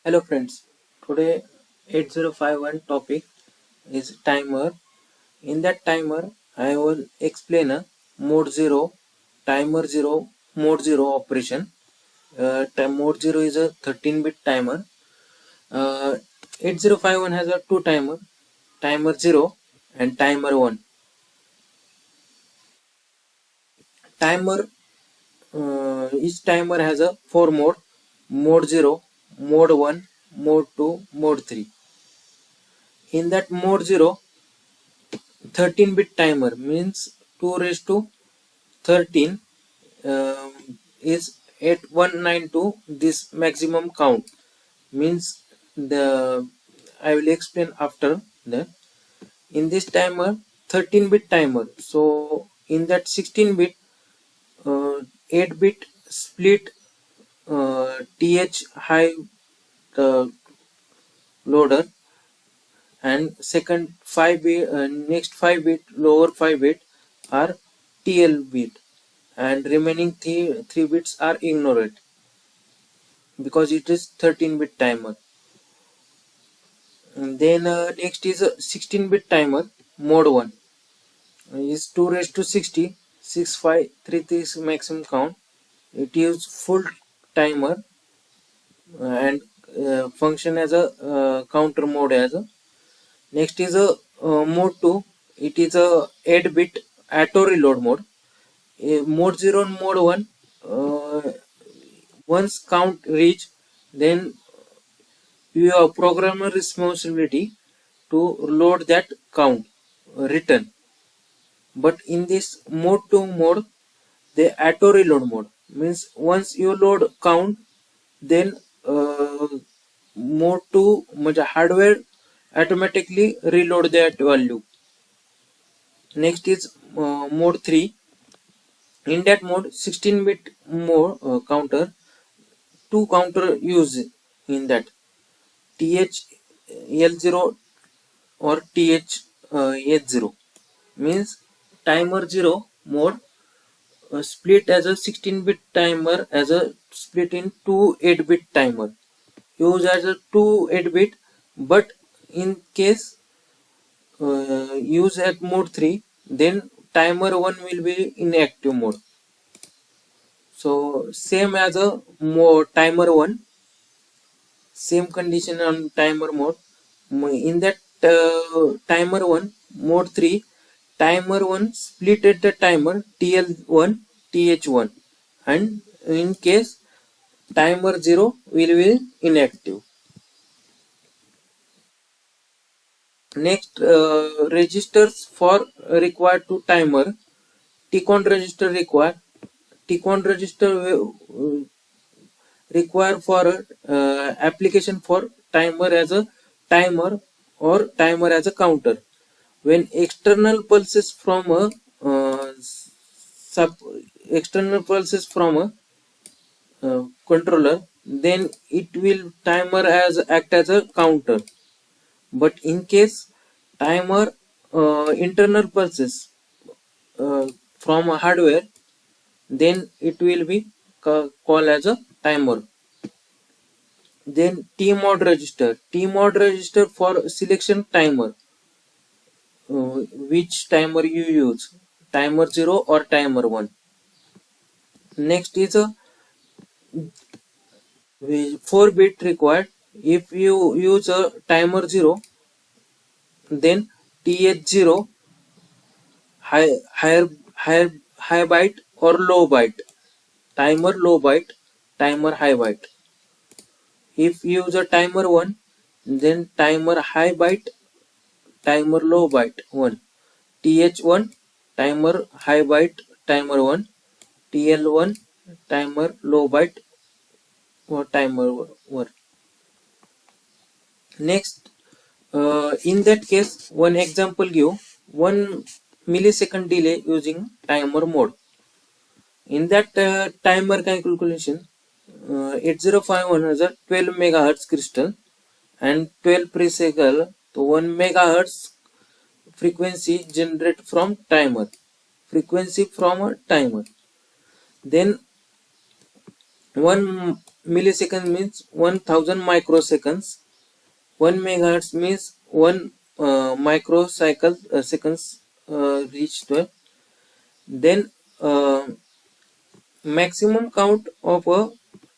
Hello friends, today 8051 topic is timer. In that timer, I will explain a mode 0, timer 0, mode 0 operation. Mode 0 is a 13-bit timer. Uh, 8051 has a two timer, timer 0 and timer 1. Timer, each timer has a 4 mode, mode 0, mode 1, mode 2, mode 3. In that mode 0, 13-bit timer means 2 raised to 13 is 8192. This maximum count means the I will explain after that. In this timer, 13-bit timer, so in that 16-bit, 8-bit split th high uh, loader, and second 5 bit next 5 bit lower 5 bit are TL bit, and remaining three bits are ignored because it is 13-bit timer. And then next is a 16-bit timer, mode 1 is 2 raised to 60, 6533 is maximum count. It is full timer and function as a counter mode as a. Next is a mode 2. It is a 8-bit auto reload mode. Mode 0 and mode 1, once count reach, then you have programmer responsibility to load that count return. But in this mode 2 mode, the auto reload mode means once you load count, then mode 2 म्हणजे hardware automatically reload that value. Next is mode 3. In that mode, 16-bit mode counter, two counter use in that TH-L0 or TH-H0 means timer 0 mode split as a 16-bit timer as a split in two 8-bit timer use as a two 8-bit, but in case use at mode 3, then timer 1 will be inactive mode. So same as a timer 1, same condition on timer mode. In that timer 1 mode 3, timer 1 split at the timer TL1 TH1, and in case timer 0 will be inactive. Next, registers for required to timer. TCON register required. TCON register require for application for timer as a timer or timer as a counter. When external pulses from a controller, then it will timer as act as a counter. But in case timer internal pulses from a hardware, then it will be called as a timer. Then TMOD register. TMOD register for selection timer. Which timer you use, timer 0 or timer 1. Next is a 4-bit required. If you use a timer 0, then TH0 high byte or low byte, timer low byte, timer high byte. If you use a timer 1, then timer high byte, timer low byte 1, TH1 timer high byte, timer 1, TL1 timer low byte or timer 1. Next, in that case, one example give 1 millisecond delay using timer mode. In that timer calculation, 8051 has a 12 megahertz crystal and 12 pre-cycle, so 1 megahertz frequency generate from timer, frequency from a timer. Then 1 millisecond means 1000 microseconds. 1 megahertz means 1 microcycle seconds reached. Then maximum count of a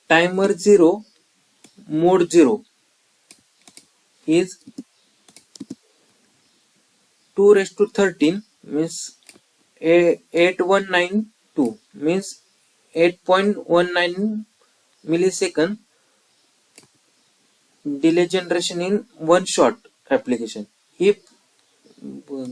timer 0 mode 0 is 2 raised to 13 means 8192 means 8.19 millisecond delay generation in one shot application. If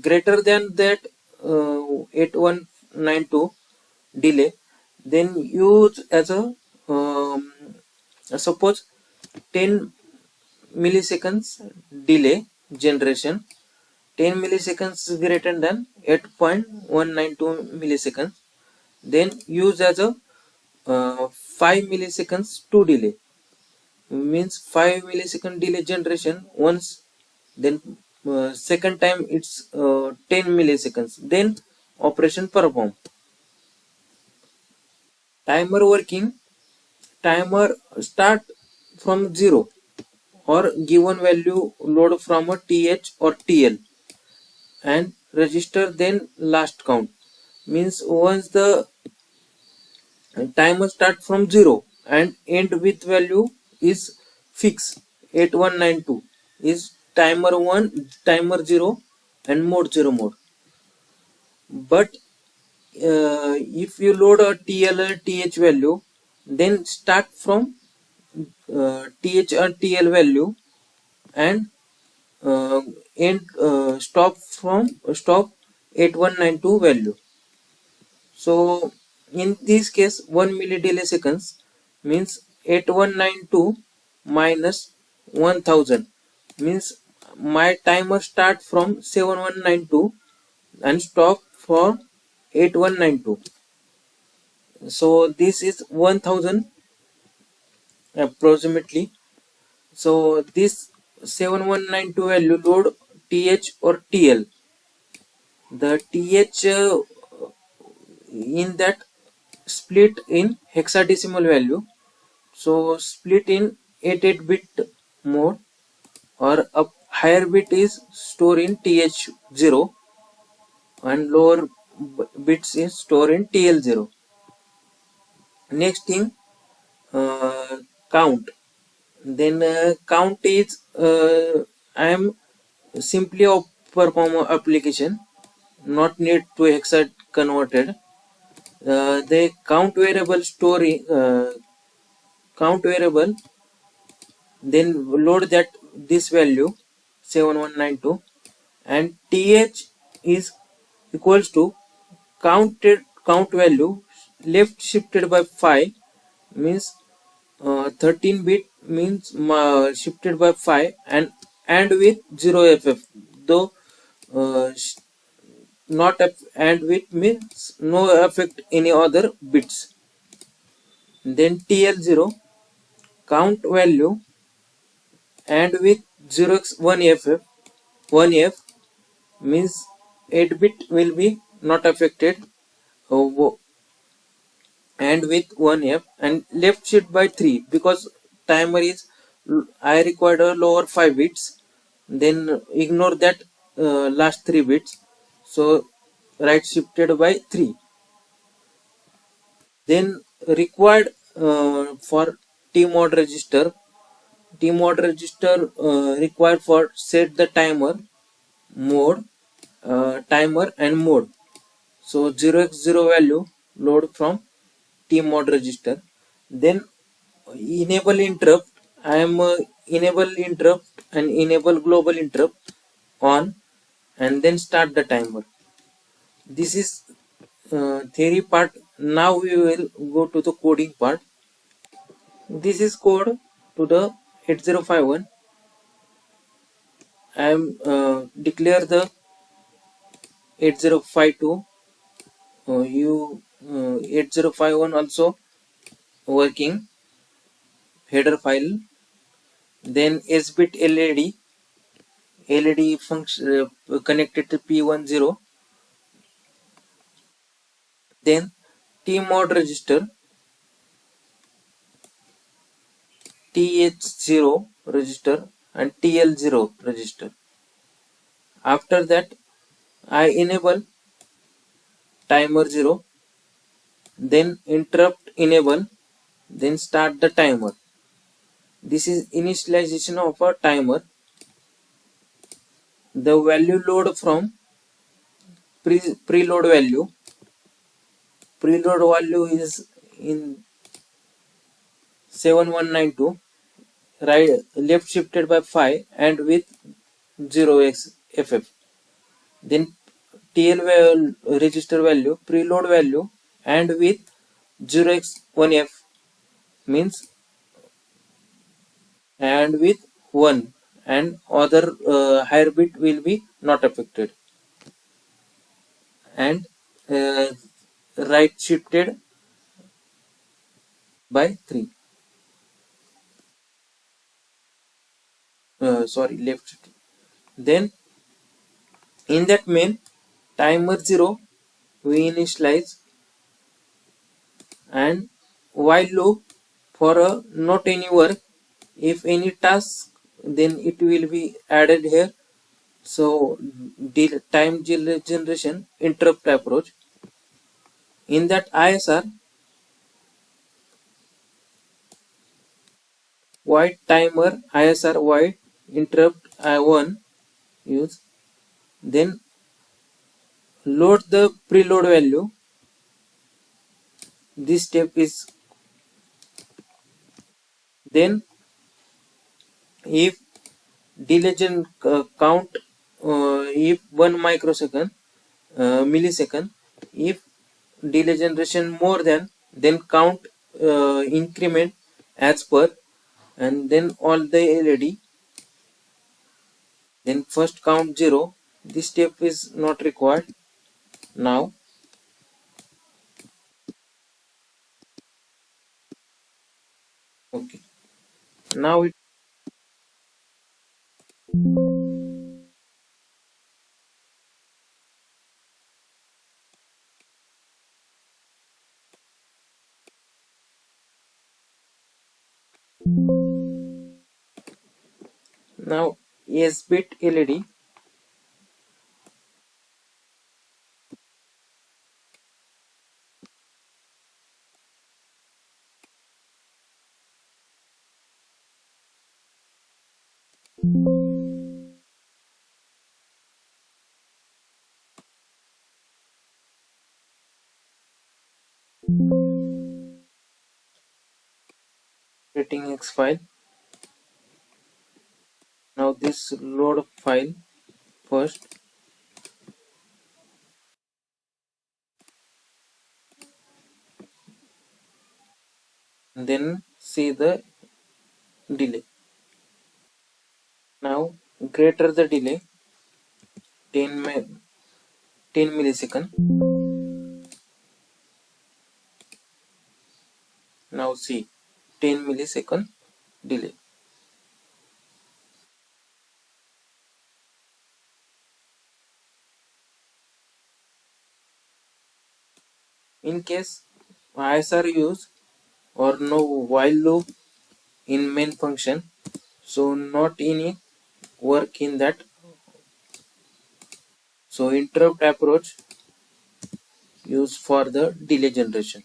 greater than that 8192 delay, then use as a suppose 10 milliseconds delay generation. 10 milliseconds is greater than 8.192 milliseconds, then use as a 5 milliseconds to delay means 5 millisecond delay generation once, then second time it's 10 milliseconds, then operation perform. Timer working, timer start from 0 or given value load from a th or tl and register then last count means once the timer start from 0 and end with value is fixed 8192 is timer 1, timer 0 and mode 0 mode. But if you load a TL or TH value, then start from TH or TL value and end stop 8192 value. So in this case 1 milli delay seconds means 8192 minus 1000 means my timer start from 7192 and stop for 8192. So this is 1000 approximately. So this 7192 value load TH or TL. The TH in that split in hexadecimal value. So split in 88 bit mode or a higher bit is stored in TH0 and lower bits is stored in TL0. Next thing count. Then count is I am simply perform application, not need to hexa converted. The count variable story count variable, then load that this value 7192 and th is equals to count value left shifted by 5 means 13 bit means shifted by 5 and with 0 ff, though not and with means no affect any other bits. Then TL0 count value and with 0x1ff 1f means 8 bit will be not affected and with 1f and left shift by 3 because timer is I required a lower 5 bits, then ignore that last 3 bits, so right shifted by 3. Then required for tmod register, tmod register required for set the timer mode timer and mode. So 0x0 value load from tmod register. Then enable interrupt, I am enable interrupt and enable global interrupt on and then start the timer. This is theory part. Now we will go to the coding part. This is code to the 8051. I am declare the 8052 you 8051 also working header file. Then sbit led function connected to p10. Then tmod register TH0 register and TL0 register. After that, I enable timer 0, then interrupt enable, then start the timer. This is initialization of a timer. The value load from preload value. Preload value is in 7192, right, left shifted by 5 and with 0x FF. Then TL register value, preload value and with 0x1F means and with 1, and other higher bit will be not affected, and uh, right shifted by 3, sorry, left shifted. Then in that main timer 0 we initialize, and while loop for a not any work, if any task, then it will be added here. So time generation interrupt approach. In that ISR white timer ISR white interrupt I1 use, then load the preload value. This step is, then if delay count, if 1 microsecond, millisecond, if delay generation more than, then count increment as per, and then all the LED, then first count 0. This step is not required now. Okay, now it now S bit LED, creating X file. Now this load file first, then see the delay. Now greater the delay 10 millisecond. Now see 10 millisecond delay. In case ISR use or no while loop in main function, so not any work in that. So interrupt approach used for the delay generation.